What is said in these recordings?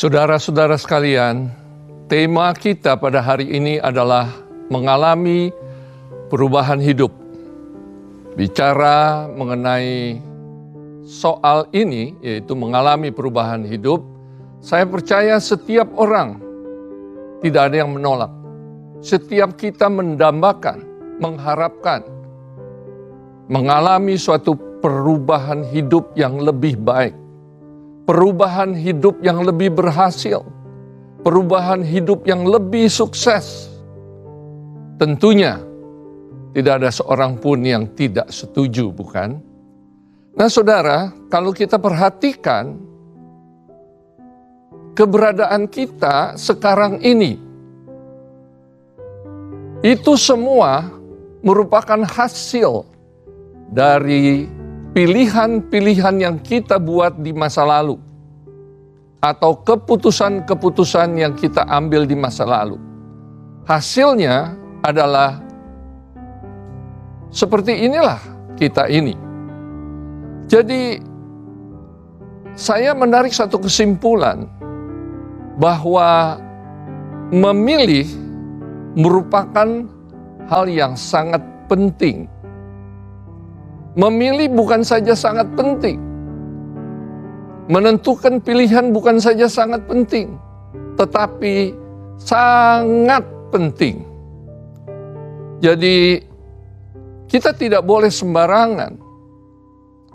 Saudara-saudara sekalian, tema kita pada hari ini adalah mengalami perubahan hidup. Bicara mengenai soal ini, yaitu mengalami perubahan hidup, saya percaya setiap orang tidak ada yang menolak. Setiap kita mendambakan, mengharapkan, mengalami suatu perubahan hidup yang lebih baik. Perubahan hidup yang lebih berhasil, perubahan hidup yang lebih sukses. Tentunya tidak ada seorang pun yang tidak setuju, bukan? Nah saudara, kalau kita perhatikan keberadaan kita sekarang ini, itu semua merupakan hasil dari pilihan-pilihan yang kita buat di masa lalu, atau keputusan-keputusan yang kita ambil di masa lalu. Hasilnya adalah seperti inilah kita ini. Jadi, saya menarik satu kesimpulan bahwa memilih merupakan hal yang sangat penting. Memilih bukan saja sangat penting. Menentukan pilihan bukan saja sangat penting, tetapi sangat penting. Jadi, kita tidak boleh sembarangan.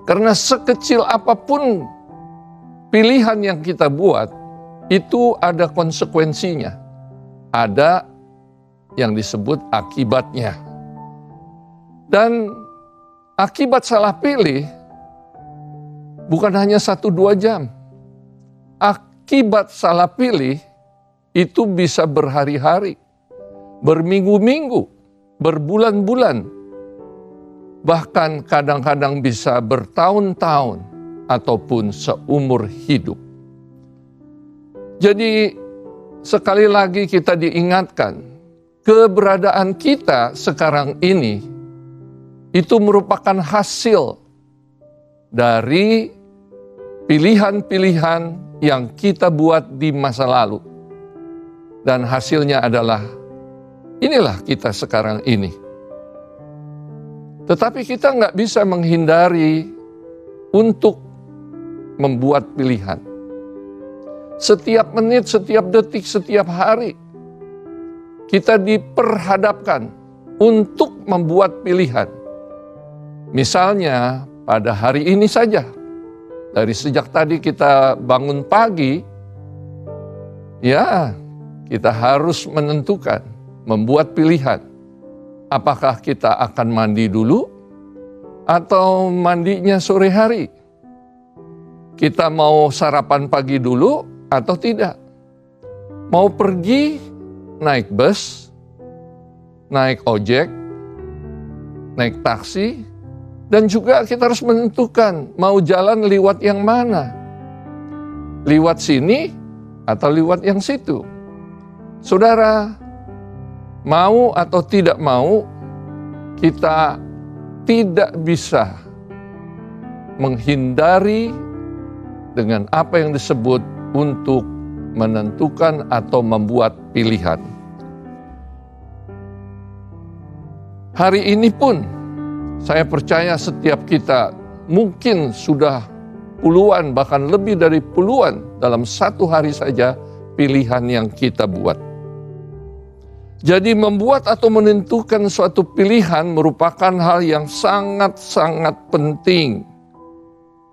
Karena sekecil apapun pilihan yang kita buat, itu ada konsekuensinya. Ada yang disebut akibatnya. Dan akibat salah pilih bukan hanya 1-2 jam. Akibat salah pilih itu bisa berhari-hari, berminggu-minggu, berbulan-bulan, bahkan kadang-kadang bisa bertahun-tahun ataupun seumur hidup. Jadi sekali lagi kita diingatkan, keberadaan kita sekarang ini itu merupakan hasil dari pilihan-pilihan yang kita buat di masa lalu. Dan hasilnya adalah, inilah kita sekarang ini. Tetapi kita nggak bisa menghindari untuk membuat pilihan. Setiap menit, setiap detik, setiap hari, kita diperhadapkan untuk membuat pilihan. Misalnya pada hari ini saja, dari sejak tadi kita bangun pagi, ya kita harus menentukan, membuat pilihan. Apakah kita akan mandi dulu atau mandinya sore hari? Kita mau sarapan pagi dulu atau tidak? Mau pergi naik bus, naik ojek, naik taksi, dan juga kita harus menentukan mau jalan lewat yang mana. Lewat sini atau lewat yang situ. Saudara, mau atau tidak mau, kita tidak bisa menghindari dengan apa yang disebut untuk menentukan atau membuat pilihan. Hari ini pun, saya percaya setiap kita mungkin sudah puluhan, bahkan lebih dari puluhan dalam satu hari saja pilihan yang kita buat. Jadi membuat atau menentukan suatu pilihan merupakan hal yang sangat-sangat penting.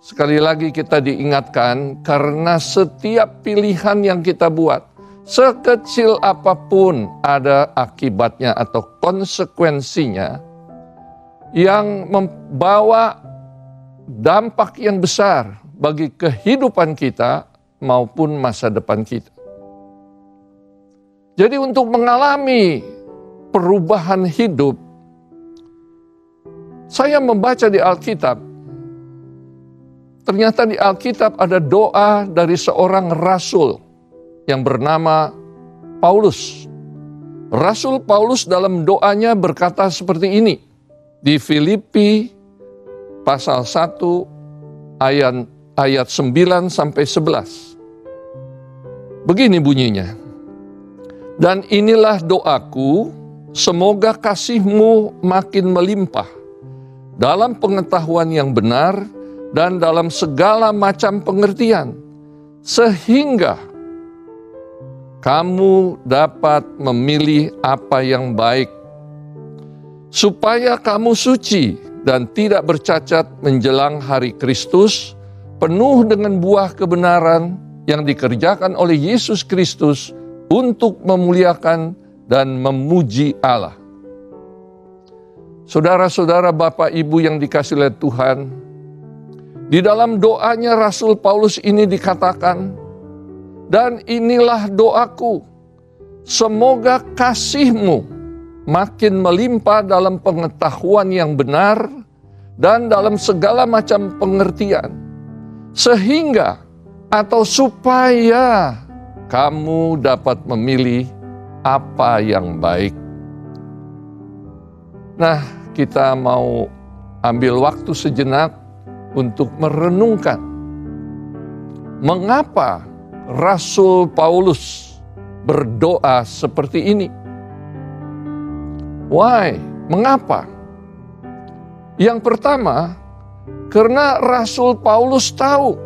Sekali lagi kita diingatkan, karena setiap pilihan yang kita buat, sekecil apapun ada akibatnya atau konsekuensinya yang membawa dampak yang besar bagi kehidupan kita maupun masa depan kita. Jadi untuk mengalami perubahan hidup, saya membaca di Alkitab, ternyata di Alkitab ada doa dari seorang rasul yang bernama Paulus. Rasul Paulus dalam doanya berkata seperti ini, di Filipi pasal 1 ayat 9 sampai 11. Begini bunyinya. Dan inilah doaku, semoga kasih-Mu makin melimpah dalam pengetahuan yang benar dan dalam segala macam pengertian, sehingga kamu dapat memilih apa yang baik, supaya kamu suci dan tidak bercacat menjelang hari Kristus, penuh dengan buah kebenaran yang dikerjakan oleh Yesus Kristus untuk memuliakan dan memuji Allah. Saudara-saudara, Bapak Ibu yang dikasihi oleh Tuhan, di dalam doanya Rasul Paulus ini dikatakan, dan inilah doaku, semoga kasih-Mu makin melimpah dalam pengetahuan yang benar dan dalam segala macam pengertian, sehingga atau supaya kamu dapat memilih apa yang baik. Nah, kita mau ambil waktu sejenak untuk merenungkan mengapa Rasul Paulus berdoa seperti ini. Why? Mengapa? Yang pertama, karena Rasul Paulus tahu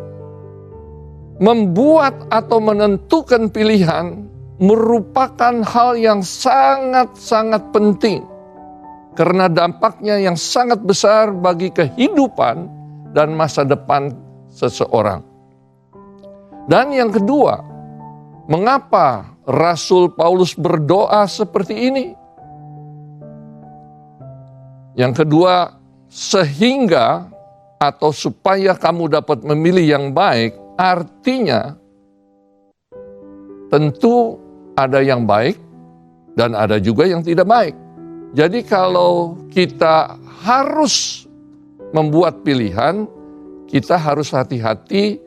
membuat atau menentukan pilihan merupakan hal yang sangat-sangat penting, karena dampaknya yang sangat besar bagi kehidupan dan masa depan seseorang. Dan yang kedua, mengapa Rasul Paulus berdoa seperti ini? Yang kedua, sehingga atau supaya kamu dapat memilih yang baik, artinya tentu ada yang baik dan ada juga yang tidak baik. Jadi kalau kita harus membuat pilihan, kita harus hati-hati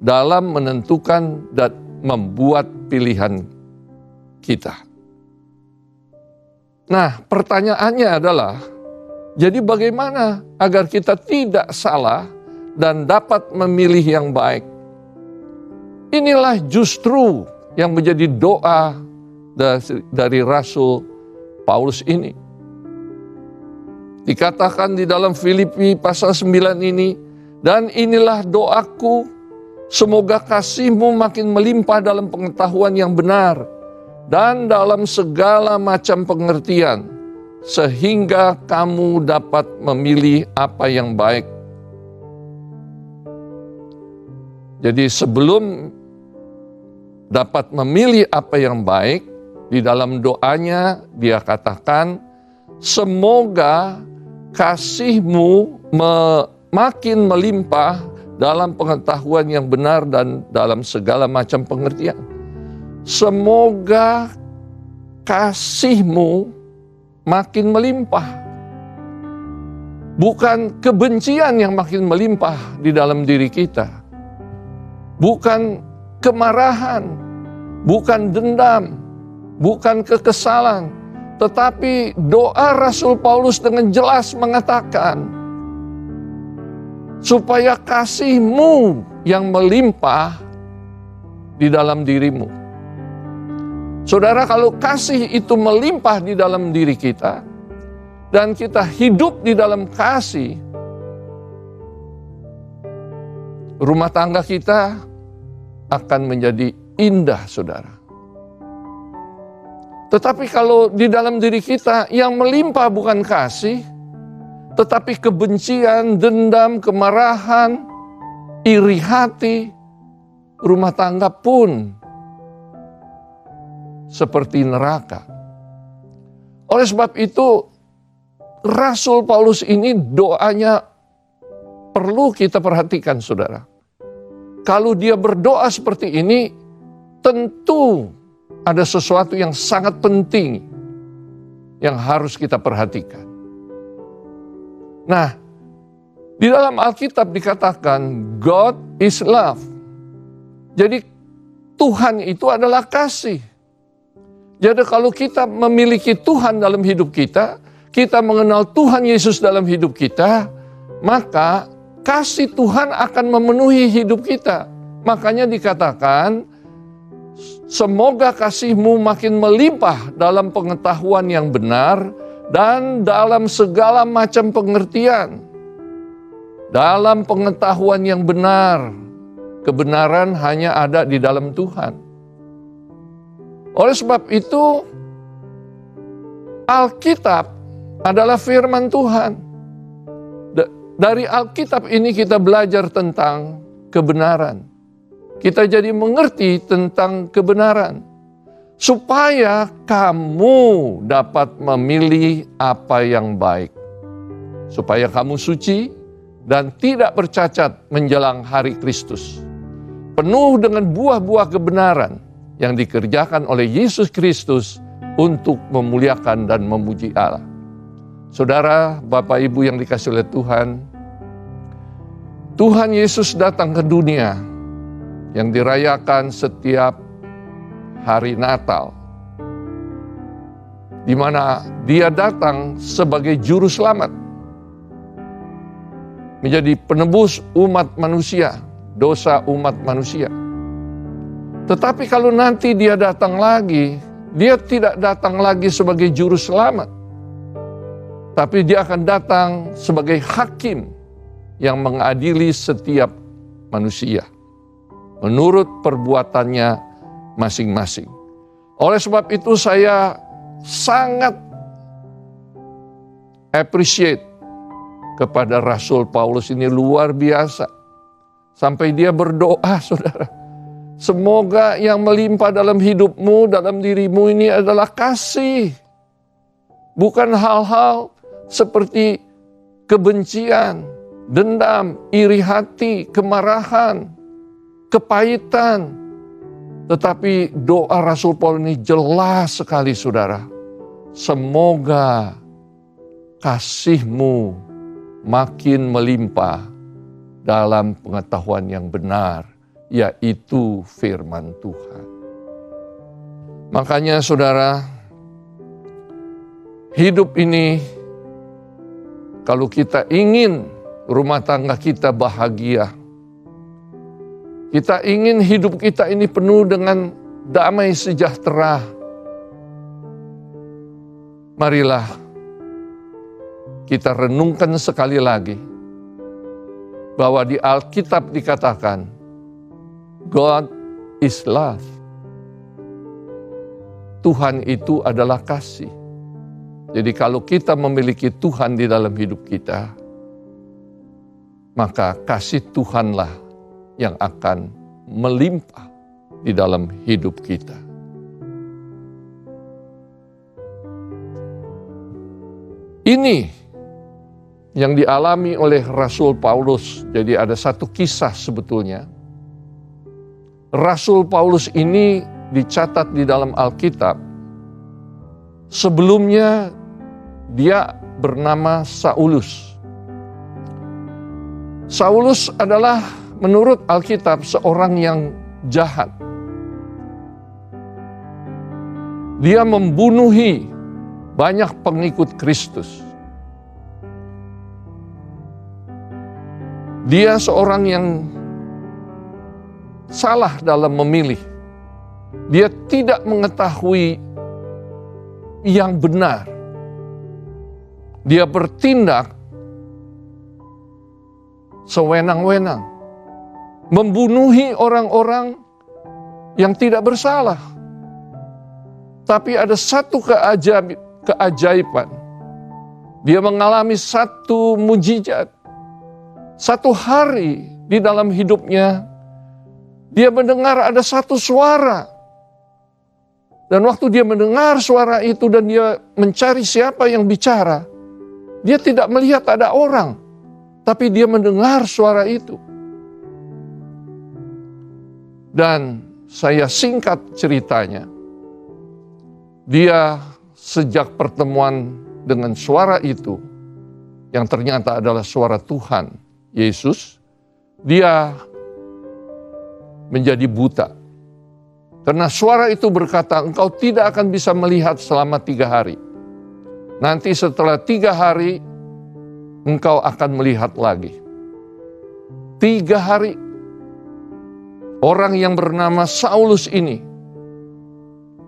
dalam menentukan dan membuat pilihan kita. Nah, pertanyaannya adalah, jadi bagaimana agar kita tidak salah dan dapat memilih yang baik? Inilah justru yang menjadi doa dari Rasul Paulus ini. Dikatakan di dalam Filipi pasal 9 ini, dan inilah doaku, semoga kasih-Mu makin melimpah dalam pengetahuan yang benar dan dalam segala macam pengertian, sehingga kamu dapat memilih apa yang baik. Jadi sebelum dapat memilih apa yang baik, di dalam doanya dia katakan, semoga kasih-Mu makin melimpah dalam pengetahuan yang benar dan dalam segala macam pengertian. Semoga kasih-Mu makin melimpah. Bukan kebencian yang makin melimpah di dalam diri kita. Bukan kemarahan, bukan dendam, bukan kekesalan. Tetapi doa Rasul Paulus dengan jelas mengatakan, supaya kasih-Mu yang melimpah di dalam dirimu. Saudara, kalau kasih itu melimpah di dalam diri kita, dan kita hidup di dalam kasih, rumah tangga kita akan menjadi indah, saudara. Tetapi kalau di dalam diri kita yang melimpah bukan kasih, tetapi kebencian, dendam, kemarahan, iri hati, rumah tangga pun seperti neraka. Oleh sebab itu, Rasul Paulus ini doanya perlu kita perhatikan, saudara. Kalau dia berdoa seperti ini, tentu ada sesuatu yang sangat penting yang harus kita perhatikan. Nah, di dalam Alkitab dikatakan God is love. Jadi Tuhan itu adalah kasih. Jadi kalau kita memiliki Tuhan dalam hidup kita, kita mengenal Tuhan Yesus dalam hidup kita, maka kasih Tuhan akan memenuhi hidup kita. Makanya dikatakan, Semoga kasih-Mu makin melimpah dalam pengetahuan yang benar dan dalam segala macam pengertian. Dalam pengetahuan yang benar, kebenaran hanya ada di dalam Tuhan. Oleh sebab itu, Alkitab adalah firman Tuhan. Dari Alkitab ini kita belajar tentang kebenaran. Kita jadi mengerti tentang kebenaran. Supaya kamu dapat memilih apa yang baik. Supaya kamu suci dan tidak bercacat menjelang hari Kristus. Penuh dengan buah-buah kebenaran yang dikerjakan oleh Yesus Kristus untuk memuliakan dan memuji Allah. Saudara, Bapak Ibu yang dikasihi oleh Tuhan, Tuhan Yesus datang ke dunia yang dirayakan setiap hari Natal, di mana Dia datang sebagai juru selamat, menjadi penebus umat manusia, dosa umat manusia. Tetapi kalau nanti Dia datang lagi, Dia tidak datang lagi sebagai juru selamat, tapi Dia akan datang sebagai hakim yang mengadili setiap manusia menurut perbuatannya masing-masing. Oleh sebab itu saya sangat appreciate kepada Rasul Paulus ini, luar biasa. Sampai dia berdoa, saudara, semoga yang melimpah dalam hidupmu, dalam dirimu ini adalah kasih. Bukan hal-hal seperti kebencian, dendam, iri hati, kemarahan, kepahitan. Tetapi doa Rasul Paulus ini jelas sekali, saudara. Semoga kasih-Mu makin melimpah dalam pengetahuan yang benar, yaitu firman Tuhan. Makanya saudara, hidup ini, kalau kita ingin rumah tangga kita bahagia, kita ingin hidup kita ini penuh dengan damai sejahtera, marilah kita renungkan sekali lagi bahwa di Alkitab dikatakan God is love. Tuhan itu adalah kasih. Jadi kalau kita memiliki Tuhan di dalam hidup kita, maka kasih Tuhanlah yang akan melimpah di dalam hidup kita. Ini yang dialami oleh Rasul Paulus. Jadi ada satu kisah sebetulnya. Rasul Paulus ini dicatat di dalam Alkitab. Sebelumnya dia bernama Saulus. Saulus adalah menurut Alkitab seorang yang jahat. Dia membunuhi banyak pengikut Kristus. Dia seorang yang salah dalam memilih. Dia tidak mengetahui yang benar. Dia bertindak sewenang-wenang, membunuhi orang-orang yang tidak bersalah. Tapi ada satu keajaiban. Dia mengalami satu mujizat. Satu hari di dalam hidupnya, dia mendengar ada satu suara. Dan waktu dia mendengar suara itu dan dia mencari siapa yang bicara, dia tidak melihat ada orang, tapi dia mendengar suara itu. Dan saya singkat ceritanya, dia sejak pertemuan dengan suara itu, yang ternyata adalah suara Tuhan Yesus, dia menjadi buta. Karena suara itu berkata, engkau tidak akan bisa melihat selama 3 hari. Nanti setelah 3 hari, engkau akan melihat lagi. 3 hari, orang yang bernama Saulus ini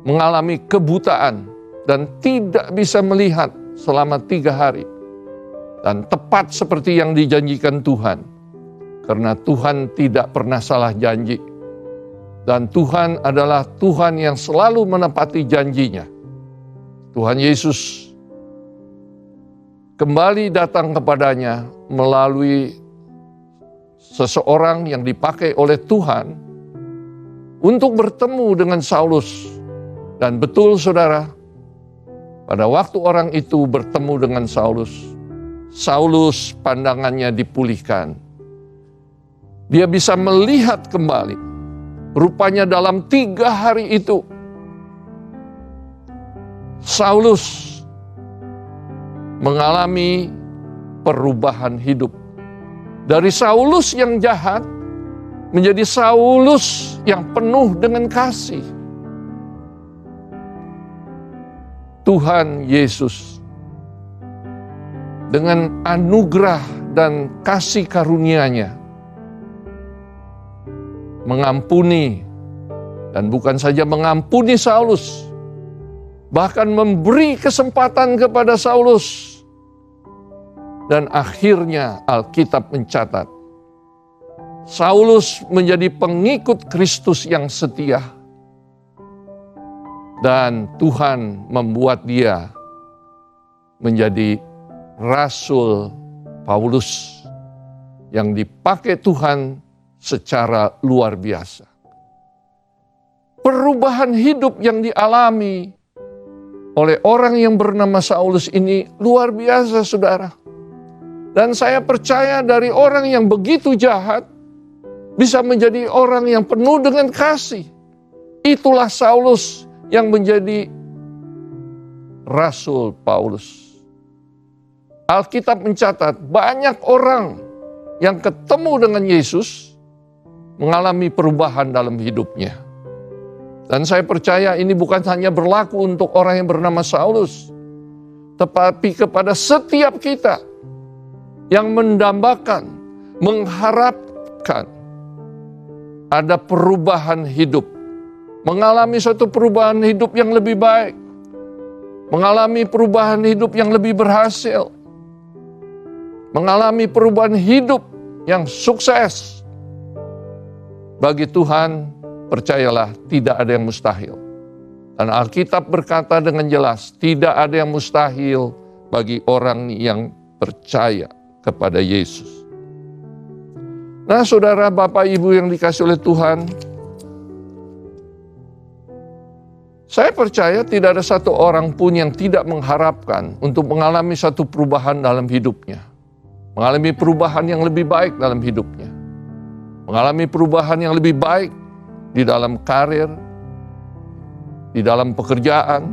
mengalami kebutaan dan tidak bisa melihat selama 3 hari. Dan tepat seperti yang dijanjikan Tuhan. Karena Tuhan tidak pernah salah janji. Dan Tuhan adalah Tuhan yang selalu menepati janjinya. Tuhan Yesus kembali datang kepadanya melalui seseorang yang dipakai oleh Tuhan untuk bertemu dengan Saulus. Dan betul saudara, pada waktu orang itu bertemu dengan Saulus, Saulus pandangannya dipulihkan. Dia bisa melihat kembali. Rupanya dalam 3 hari itu, Saulus mengalami perubahan hidup. Dari Saulus yang jahat, menjadi Saulus yang penuh dengan kasih. Tuhan Yesus dengan anugerah dan kasih karunia-Nya mengampuni, dan bukan saja mengampuni Saulus, bahkan memberi kesempatan kepada Saulus. Dan akhirnya Alkitab mencatat, Saulus menjadi pengikut Kristus yang setia. Dan Tuhan membuat dia menjadi Rasul Paulus yang dipakai Tuhan secara luar biasa. Perubahan hidup yang dialami oleh orang yang bernama Saulus ini luar biasa, saudara. Dan saya percaya dari orang yang begitu jahat bisa menjadi orang yang penuh dengan kasih. Itulah Saulus yang menjadi Rasul Paulus. Alkitab mencatat banyak orang yang ketemu dengan Yesus mengalami perubahan dalam hidupnya. Dan saya percaya ini bukan hanya berlaku untuk orang yang bernama Saulus, tetapi kepada setiap kita yang mendambakan, mengharapkan ada perubahan hidup. Mengalami suatu perubahan hidup yang lebih baik. Mengalami perubahan hidup yang lebih berhasil. Mengalami perubahan hidup yang sukses. Bagi Tuhan, percayalah, tidak ada yang mustahil. Dan Alkitab berkata dengan jelas, tidak ada yang mustahil bagi orang yang percaya kepada Yesus. Nah, saudara, Bapak, Ibu yang dikasih oleh Tuhan, saya percaya tidak ada satu orang pun yang tidak mengharapkan untuk mengalami satu perubahan dalam hidupnya. Mengalami perubahan yang lebih baik dalam hidupnya. Mengalami perubahan yang lebih baik di dalam karir, di dalam pekerjaan,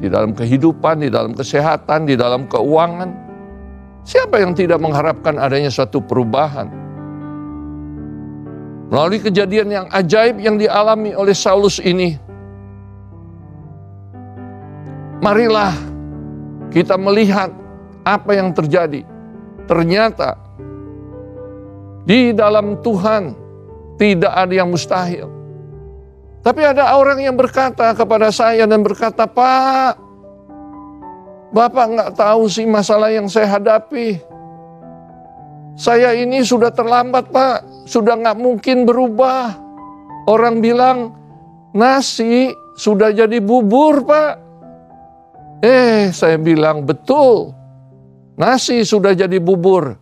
di dalam kehidupan, di dalam kesehatan, di dalam keuangan. Siapa yang tidak mengharapkan adanya suatu perubahan? Melalui kejadian yang ajaib yang dialami oleh Saulus ini, marilah kita melihat apa yang terjadi. Ternyata di dalam Tuhan tidak ada yang mustahil. Tapi ada orang yang berkata kepada saya dan berkata, "Pak, Bapak nggak tahu sih masalah yang saya hadapi. Saya ini sudah terlambat, Pak. Sudah nggak mungkin berubah. Orang bilang nasi sudah jadi bubur, Pak." Saya bilang, betul. Nasi sudah jadi bubur.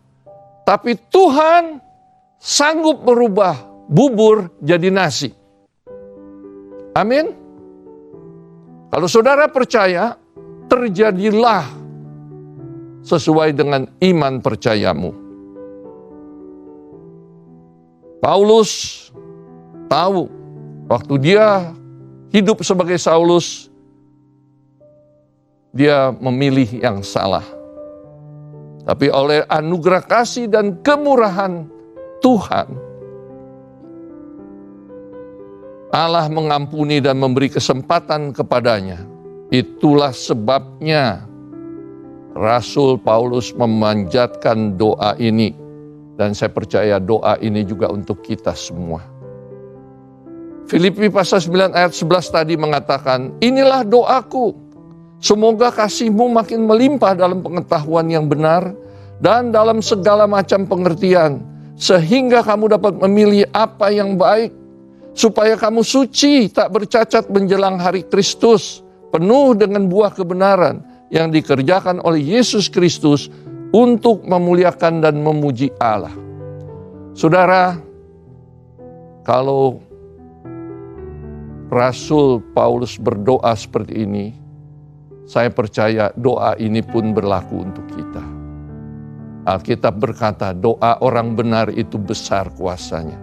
Tapi Tuhan sanggup merubah bubur jadi nasi. Amin. Kalau saudara percaya, terjadilah sesuai dengan iman percayamu. Paulus tahu waktu dia hidup sebagai Saulus, dia memilih yang salah. Tapi oleh anugerah kasih dan kemurahan Tuhan, Allah mengampuni dan memberi kesempatan kepadanya. Itulah sebabnya Rasul Paulus memanjatkan doa ini. Dan saya percaya doa ini juga untuk kita semua. Filipi pasal 9 ayat 11 tadi mengatakan, inilah doaku, semoga kasihmu makin melimpah dalam pengetahuan yang benar dan dalam segala macam pengertian, sehingga kamu dapat memilih apa yang baik, supaya kamu suci tak bercacat menjelang hari Kristus, penuh dengan buah kebenaran yang dikerjakan oleh Yesus Kristus untuk memuliakan dan memuji Allah. Saudara, kalau Rasul Paulus berdoa seperti ini, saya percaya doa ini pun berlaku untuk kita. Alkitab berkata, doa orang benar itu besar kuasanya.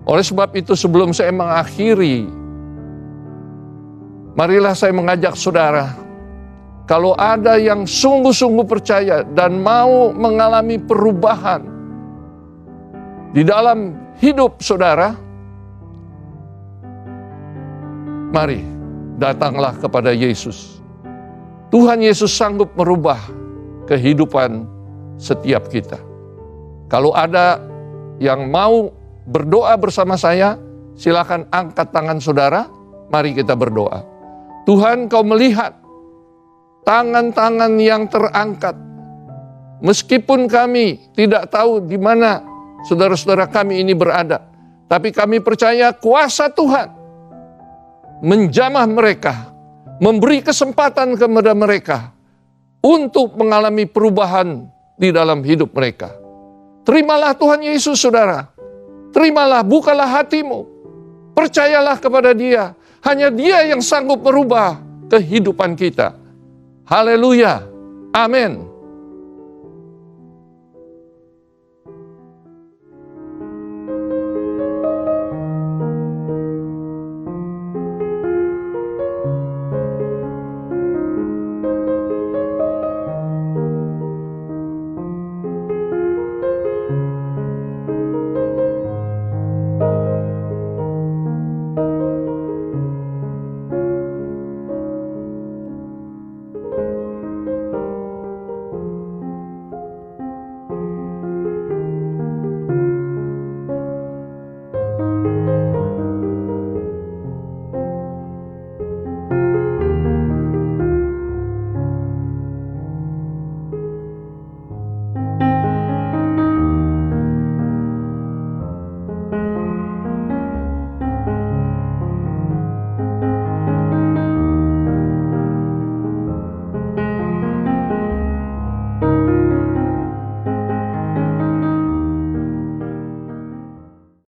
Oleh sebab itu, sebelum saya mengakhiri, marilah saya mengajak saudara, kalau ada yang sungguh-sungguh percaya dan mau mengalami perubahan di dalam hidup saudara, mari datanglah kepada Yesus. Tuhan Yesus sanggup merubah kehidupan setiap kita. Kalau ada yang mau berdoa bersama saya, silakan angkat tangan saudara, mari kita berdoa. Tuhan, Kau melihat tangan-tangan yang terangkat. Meskipun kami tidak tahu di mana saudara-saudara kami ini berada, tapi kami percaya kuasa Tuhan menjamah mereka, memberi kesempatan kepada mereka untuk mengalami perubahan di dalam hidup mereka. Terimalah Tuhan Yesus, saudara. Terimalah, bukalah hatimu. Percayalah kepada Dia. Hanya Dia yang sanggup merubah kehidupan kita. Haleluya. Amin.